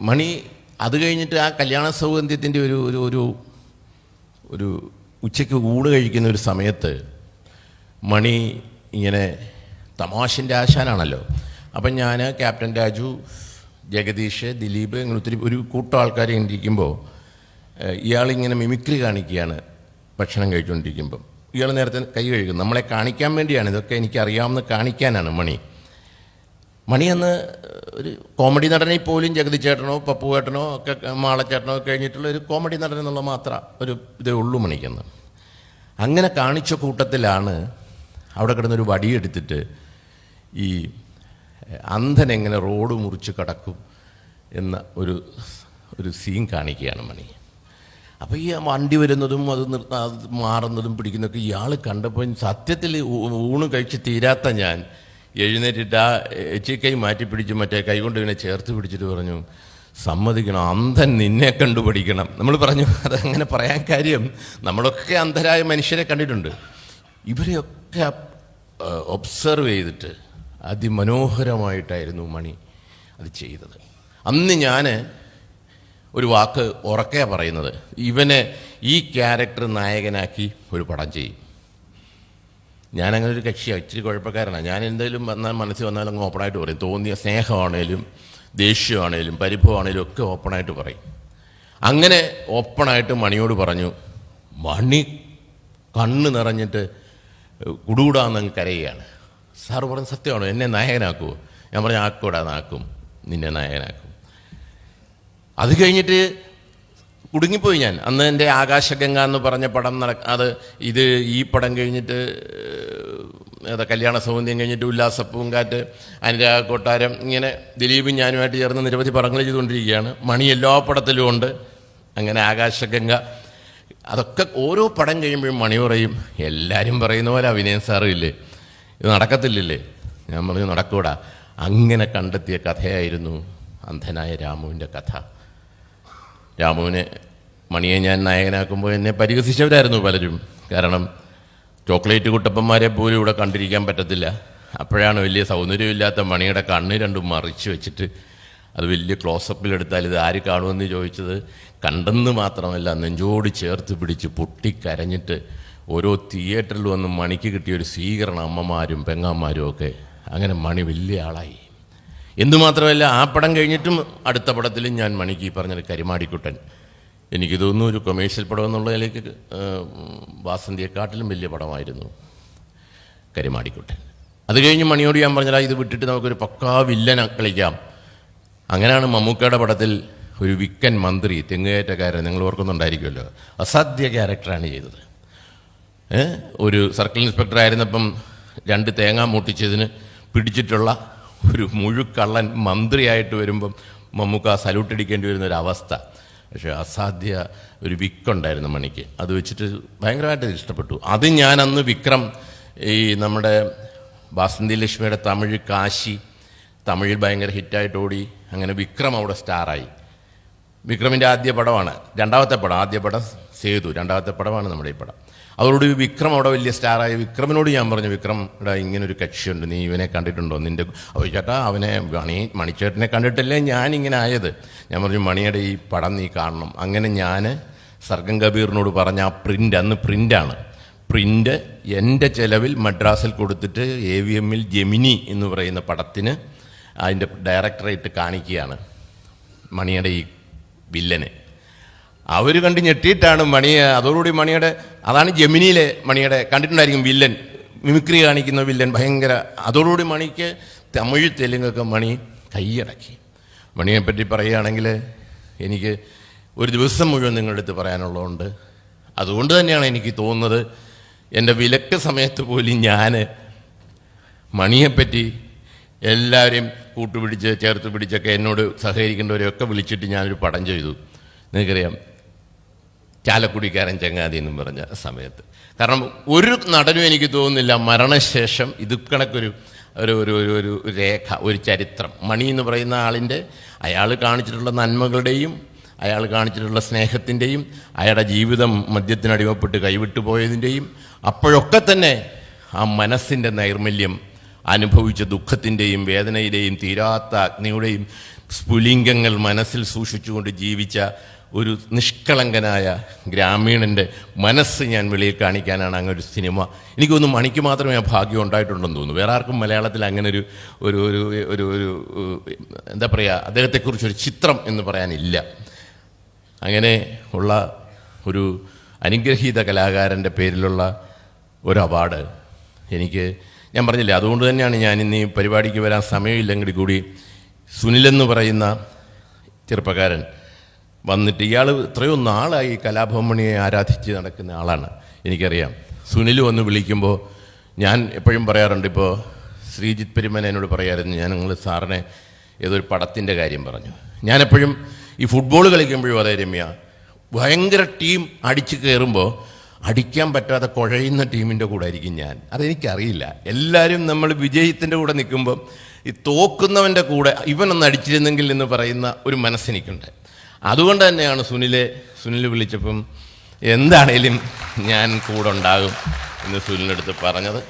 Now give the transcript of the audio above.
മണി അത് കഴിഞ്ഞിട്ട് ആ കല്യാണ സൗഗന്ധ്യത്തിൻ്റെ ഒരു ഒരു ഒരു ഒരു ഉച്ചയ്ക്ക് ഊണ് കഴിക്കുന്ന ഒരു സമയത്ത് മണി ഇങ്ങനെ തമാശൻ്റെ ആശാനാണല്ലോ. അപ്പം ഞാൻ, ക്യാപ്റ്റൻ രാജു, ജഗദീഷ്, ദിലീപ്, ഇങ്ങനെ ഒത്തിരി ഒരു കൂട്ടം ആൾക്കാർ ഇരിക്കുമ്പോൾ ഇയാളിങ്ങനെ മിമിക്രി കാണിക്കുകയാണ് ഭക്ഷണം കഴിച്ചുകൊണ്ടിരിക്കുമ്പം. ഇയാൾ നേരത്തെ കൈ കഴുകും, നമ്മളെ കാണിക്കാൻ വേണ്ടിയാണ്, ഇതൊക്കെ എനിക്കറിയാമെന്ന് കാണിക്കാനാണ് മണി അന്ന് ഒരു കോമഡി നടനെ പോലും ജഗതിച്ചേട്ടനോ പപ്പുവേട്ടനോ ഒക്കെ മാളച്ചേട്ടനോ ഒക്കെ കഴിഞ്ഞിട്ടുള്ള ഒരു കോമഡി നടൻ എന്നുള്ള മാത്രം ഒരു ഇതേ ഉള്ളൂ മണിക്കെന്ന്. അങ്ങനെ കാണിച്ച കൂട്ടത്തിലാണ് അവിടെ കിടന്നൊരു വടിയെടുത്തിട്ട് ഈ അന്ധൻ എങ്ങനെ റോഡ് മുറിച്ച് കടക്കും എന്ന ഒരു സീൻ കാണിക്കുകയാണ് മണി. അപ്പോൾ ഈ വണ്ടി വരുന്നതും അത് മാറുന്നതും പിടിക്കുന്നതൊക്കെ ഇയാൾ കണ്ടപ്പോൾ സത്യത്തിൽ ഊണ് കഴിച്ച് തീരാത്ത ഞാൻ എഴുന്നേറ്റിട്ട് ആ എച്ചിക്കൈ മാറ്റി പിടിച്ച് മറ്റേ കൈകൊണ്ട് ഇങ്ങനെ ചേർത്ത് പിടിച്ചിട്ട് പറഞ്ഞു, സമ്മതിക്കണം, അന്ധൻ നിന്നെ കണ്ടുപിടിക്കണം. നമ്മൾ പറഞ്ഞു അതങ്ങനെ പറയാൻ കാര്യം, നമ്മളൊക്കെ അന്ധരായ മനുഷ്യരെ കണ്ടിട്ടുണ്ട്. ഇവരെയൊക്കെ ഒബ്സർവ് ചെയ്തിട്ട് അതിമനോഹരമായിട്ടായിരുന്നു മണി അത് ചെയ്തത്. അന്ന് ഞാൻ ഒരു വാക്ക് ഉറക്കെ പറയുന്നത്, ഇവനെ ഈ ക്യാരക്ടർ നായകനാക്കി ഒരു പടം ചെയ്യും. ഞാനങ്ങനെ ഒരു കക്ഷിയാണ്, ഇച്ചിരി കുഴപ്പക്കാരനാണ്. ഞാൻ എന്തെങ്കിലും വന്നാൽ മനസ്സിൽ വന്നാലും അങ്ങ് ഓപ്പണായിട്ട് പറയും. തോന്നിയ സ്നേഹമാണേലും ദേഷ്യമാണേലും പരിഭവമാണേലും ഒക്കെ ഓപ്പണായിട്ട് പറയും. അങ്ങനെ ഓപ്പണായിട്ട് മണിയോട് പറഞ്ഞു. മണി കണ്ണ് നിറഞ്ഞിട്ട് കുടുകൂടാന്നങ്ങ് കരയുകയാണ്. സാറ് പറഞ്ഞു, സത്യമാണോ, എന്നെ നായകനാക്കുമോ? ഞാൻ പറഞ്ഞു, ആക്കൂടാ, നാക്കും, നിന്നെ നായകനാക്കും. അത് കഴിഞ്ഞിട്ട് കുടുങ്ങിപ്പോയി ഞാൻ. അന്ന് എൻ്റെ ആകാശഗംഗ എന്ന് പറഞ്ഞ പടം ഇത് ഈ പടം കഴിഞ്ഞിട്ട് കല്യാണ സൗന്ദര്യം കഴിഞ്ഞിട്ട് ഉല്ലാസപ്പൂങ്കാറ്റ്, അനുരാഗ കൊട്ടാരം, ഇങ്ങനെ ദിലീപും ഞാനുമായിട്ട് ചേർന്ന് നിരവധി പടങ്ങൾ ചെയ്തുകൊണ്ടിരിക്കുകയാണ്. മണി എല്ലാ പടത്തിലും ഉണ്ട്. അങ്ങനെ ആകാശഗംഗ, അതൊക്കെ ഓരോ പടം കഴിയുമ്പോഴും മണി പറയും, എല്ലാവരും പറയുന്ന പോലെ അഭിനയം സാറും ഇല്ലേ, ഇത് നടക്കത്തില്ലല്ലേ? ഞാൻ പറഞ്ഞു, നടക്കൂടാ. അങ്ങനെ കണ്ടെത്തിയ കഥയായിരുന്നു അന്ധനായ രാമുവിൻ്റെ കഥ. രാമുവിനെ, മണിയെ ഞാൻ നായകനാക്കുമ്പോൾ എന്നെ പരിഹസിച്ചവരായിരുന്നു പലരും. കാരണം ചോക്ലേറ്റ് കുട്ടപ്പന്മാരെ പോലും ഇവിടെ കണ്ടിരിക്കാൻ പറ്റത്തില്ല. അപ്പോഴാണ് വലിയ സൗന്ദര്യമില്ലാത്ത മണിയുടെ കണ്ണ് രണ്ടും മറിച്ച് വെച്ചിട്ട് അത് വലിയ ക്ലോസപ്പിലെടുത്താൽ ഇത് ആര് കാണുമെന്ന് ചോദിച്ചത്. കണ്ടെന്ന് മാത്രമല്ല, നെഞ്ചോട് ചേർത്ത് പിടിച്ച് പൊട്ടിക്കരഞ്ഞിട്ട് ഓരോ തിയേറ്ററിൽ വന്ന് മണിക്ക് കിട്ടിയൊരു സ്വീകരണം അമ്മമാരും പെങ്ങന്മാരും ഒക്കെ. അങ്ങനെ മണി വലിയ ആളായി. എന്തുമാത്രമല്ല, ആ പടം കഴിഞ്ഞിട്ടും അടുത്ത പടത്തിലും ഞാൻ മണിക്ക് ഈ പറഞ്ഞൊരു കരിമാടിക്കുട്ടൻ, എനിക്ക് തോന്നുന്നു ഒരു കൊമേഴ്ഷ്യൽ പടം എന്നുള്ളതിലേക്ക് വാസന്തിയെക്കാട്ടിലും വലിയ പടമായിരുന്നു കരിമാടിക്കുട്ടൻ. അത് കഴിഞ്ഞ് മണിയോട് ഞാൻ പറഞ്ഞാൽ ഇത് വിട്ടിട്ട് നമുക്കൊരു പക്കാ വില്ലനെ കളിക്കാം. അങ്ങനെയാണ് മമ്മൂക്കയുടെ പടത്തിൽ ഒരു വിക്കൻ മന്ത്രി, തെങ്ങുകയറ്റക്കാരൻ, നിങ്ങൾ ഓർക്കുന്നുണ്ടായിരിക്കുമല്ലോ, അസാധ്യ ക്യാരക്ടറാണ് ചെയ്തത്. ഒരു സർക്കിൾ ഇൻസ്പെക്ടർ ആയിരുന്നപ്പം 2 തേങ്ങ മൂട്ടിച്ചതിന് പിടിച്ചിട്ടുള്ള ഒരു മുഴുക്കള്ളൻ മന്ത്രിയായിട്ട് വരുമ്പം മമ്മൂക്ക സല്യൂട്ട് അടിക്കേണ്ടി വരുന്നൊരവസ്ഥ. പക്ഷേ അസാധ്യ ഒരു വിക്കുണ്ടായിരുന്നു മണിക്ക്. അത് വെച്ചിട്ട് ഭയങ്കരമായിട്ട് ഇഷ്ടപ്പെട്ടു. അത് ഞാൻ അന്ന് വിക്രം, ഈ നമ്മുടെ വാസന്തി ലക്ഷ്മിയുടെ തമിഴ് കാശി, തമിഴിൽ ഭയങ്കര ഹിറ്റായിട്ട് ഓടി. അങ്ങനെ വിക്രം അവിടെ സ്റ്റാറായി. വിക്രമിൻ്റെ ആദ്യ പടമാണ്, രണ്ടാമത്തെ പടം. ആദ്യ പടം സേതു, രണ്ടാമത്തെ പടമാണ് നമ്മുടെ ഈ പടം. അതോടുകൂടി വിക്രം അവിടെ വലിയ സ്റ്റാറായി. വിക്രമിനോട് ഞാൻ പറഞ്ഞു, വിക്രം ഇവിടെ ഇങ്ങനൊരു കക്ഷിയുണ്ട്, നീ ഇവനെ കണ്ടിട്ടുണ്ടോ? നിൻ്റെ ചേട്ടാ, അവനെ മണിച്ചേട്ടനെ കണ്ടിട്ടല്ലേ ഞാനിങ്ങനെ ആയത്. ഞാൻ പറഞ്ഞു, മണിയുടെ ഈ പടം നീ കാണണം. അങ്ങനെ ഞാൻ സർഗം കബീറിനോട് പറഞ്ഞ ആ പ്രിൻ്റ്, അന്ന് പ്രിൻ്റാണ്, പ്രിൻ്റ് എൻ്റെ ചിലവിൽ മദ്രാസിൽ കൊടുത്തിട്ട് AVM ജെമിനി എന്ന് പറയുന്ന പടത്തിന് അതിൻ്റെ ഡയറക്ടറായിട്ട് കാണിക്കുകയാണ് മണിയുടെ ഈ വില്ലനെ. അവർ കണ്ട് ഞെട്ടിയിട്ടാണ് മണിയെ, അതോടുകൂടി മണിയുടെ, അതാണ് ജെമിനിയിലെ മണിയുടെ, കണ്ടിട്ടുണ്ടായിരിക്കും വില്ലൻ, മിമിക്രി കാണിക്കുന്ന വില്ലൻ, ഭയങ്കര. അതോടുകൂടി മണിക്ക് തമിഴ് തെലുങ്കൊക്കെ മണി കൈയടക്കി. മണിയെപ്പറ്റി പറയുകയാണെങ്കിൽ എനിക്ക് ഒരു ദിവസം മുഴുവൻ നിങ്ങളുടെ അടുത്ത് പറയാനുള്ളതുകൊണ്ട്, അതുകൊണ്ട് തന്നെയാണ് എനിക്ക് തോന്നുന്നത് എൻ്റെ വിലക്ക് സമയത്ത് പോലും ഞാൻ മണിയെപ്പറ്റി എല്ലാവരെയും കൂട്ടുപിടിച്ച് ചേർത്ത് പിടിച്ചൊക്കെ എന്നോട് സഹകരിക്കേണ്ടവരെയൊക്കെ വിളിച്ചിട്ട് ഞാനൊരു പടം ചെയ്തു. നിങ്ങൾക്കറിയാം, ചാലക്കുടിക്കാരൻ ചങ്ങാതി എന്നും പറഞ്ഞ സമയത്ത്. കാരണം ഒരു നടനും എനിക്ക് തോന്നുന്നില്ല മരണശേഷം ഇത് കണക്കൊരു ഒരു ഒരു ഒരു രേഖ, ഒരു ചരിത്രം. മണി എന്ന് പറയുന്ന ആളിൻ്റെ, അയാൾ കാണിച്ചിട്ടുള്ള നന്മകളുടെയും അയാൾ കാണിച്ചിട്ടുള്ള സ്നേഹത്തിൻ്റെയും അയാളുടെ ജീവിതം മദ്യത്തിനടിമപ്പെട്ട് കൈവിട്ടു പോയതിൻ്റെയും അപ്പോഴൊക്കെ തന്നെ ആ മനസ്സിൻ്റെ നൈർമല്യം, അനുഭവിച്ച ദുഃഖത്തിൻ്റെയും വേദനയുടെയും തീരാത്ത അഗ്നിയുടെയും സ്ഫുലിംഗങ്ങൾ മനസ്സിൽ സൂക്ഷിച്ചുകൊണ്ട് ജീവിച്ച ഒരു നിഷ്കളങ്കനായ ഗ്രാമീണൻ്റെ മനസ്സ് ഞാൻ വെളിയിൽ കാണിക്കാനാണ് അങ്ങനെ ഒരു സിനിമ. എനിക്കൊന്നും മണിക്ക് മാത്രമേ ആ ഭാഗ്യം ഉണ്ടായിട്ടുണ്ടെന്ന് തോന്നുന്നു. വേറെ ആർക്കും മലയാളത്തിൽ അങ്ങനെ ഒരു ഒരു ഒരു ഒരു ഒരു എന്താ പറയുക, അദ്ദേഹത്തെക്കുറിച്ചൊരു ചിത്രം എന്ന് പറയാനില്ല. അങ്ങനെ ഉള്ള ഒരു അനുഗ്രഹീത കലാകാരൻ്റെ പേരിലുള്ള ഒരു അവാർഡ് എനിക്ക്, ഞാൻ പറഞ്ഞില്ലേ, അതുകൊണ്ട് തന്നെയാണ് ഞാൻ ഇന്ന് ഈ പരിപാടിക്ക് വരാൻ സമയമില്ലെങ്കിൽ കൂടി സുനിലെന്ന് പറയുന്ന ചെറുപ്പക്കാരൻ വന്നിട്ട്, ഇയാൾ എത്രയോ നാളായി കലാഭവൻ മണിയെ ആരാധിച്ച് നടക്കുന്ന ആളാണ്, എനിക്കറിയാം. സുനിൽ വന്ന് വിളിക്കുമ്പോൾ ഞാൻ എപ്പോഴും പറയാറുണ്ട്, ഇപ്പോൾ ശ്രീജിത്ത് പെരുമന എന്നോട് പറയാമായിരുന്നു, ഞാൻ നിങ്ങൾ സാറിനെ ഏതൊരു പടത്തിൻ്റെ കാര്യം പറഞ്ഞു. ഞാനെപ്പോഴും ഈ ഫുട്ബോൾ കളിക്കുമ്പോഴും അതേ രമ്യ, ഭയങ്കര ടീം അടിച്ച് കയറുമ്പോൾ അടിക്കാൻ പറ്റാതെ കുഴയുന്ന ടീമിൻ്റെ കൂടെ ആയിരിക്കും ഞാൻ. അതെനിക്കറിയില്ല. എല്ലാവരും നമ്മൾ വിജയത്തിൻ്റെ കൂടെ നിൽക്കുമ്പോൾ ഈ തോക്കുന്നവൻ്റെ കൂടെ ഇവനൊന്ന് അടിച്ചിരുന്നെങ്കിൽ എന്ന് പറയുന്ന ഒരു മനസ്സെനിക്കുണ്ട്. അതുകൊണ്ട് തന്നെയാണ് സുനിൽ വിളിച്ചപ്പം എന്താണേലും ഞാൻ കൂടെ ഉണ്ടാകും എന്ന് സുനിലിൻ്റെ അടുത്ത് പറഞ്ഞത്.